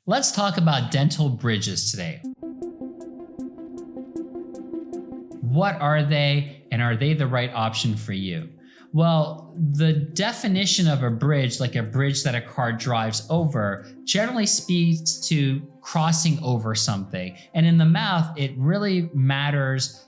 Let's talk about dental bridges today. What are they, and are they the right option for you? Well, the definition of a bridge, like a bridge that a car drives over, generally speaks to crossing over something. And in the mouth, it really matters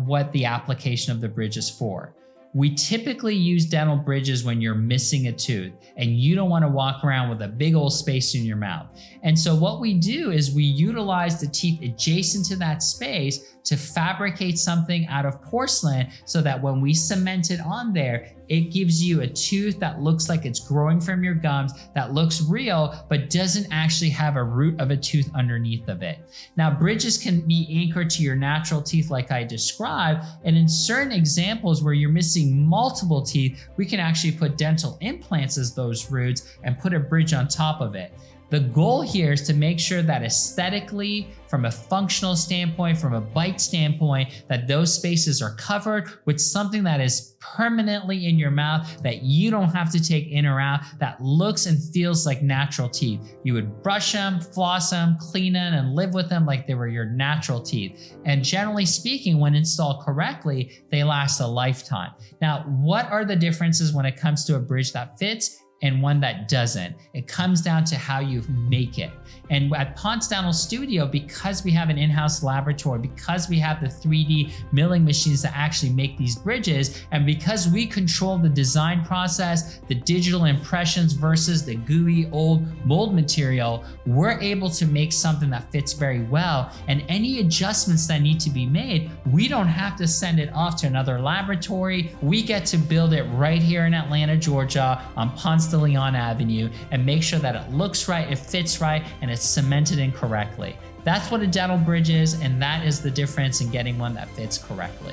what the application of the bridge is for. We typically use dental bridges when you're missing a tooth and you don't want to walk around with a big old space in your mouth. And so what we do is we utilize the teeth adjacent to that space to fabricate something out of porcelain so that when we cement it on there, it gives you a tooth that looks like it's growing from your gums, that looks real, but doesn't actually have a root of a tooth underneath of it. Now, bridges can be anchored to your natural teeth like I described, and in certain examples where you're missing multiple teeth, we can actually put dental implants as those roots and put a bridge on top of it. The goal here is to make sure that aesthetically, from a functional standpoint, from a bite standpoint, that those spaces are covered with something that is permanently in your mouth that you don't have to take in or out, that looks and feels like natural teeth. You would brush them, floss them, clean them, and live with them like they were your natural teeth. And generally speaking, when installed correctly, they last a lifetime. Now, what are the differences when it comes to a bridge that fits and one that doesn't? It comes down to how you make it. And at Ponce Dental Studio, because we have an in-house laboratory, because we have the 3D milling machines that actually make these bridges, and because we control the design process, the digital impressions versus the gooey old mold material, we're able to make something that fits very well. And any adjustments that need to be made, we don't have to send it off to another laboratory. We get to build it right here in Atlanta, Georgia, on Ponce de Leon Avenue, and make sure that it looks right, it fits right, and it's cemented in correctly. That's what a dental bridge is, and that is the difference in getting one that fits correctly.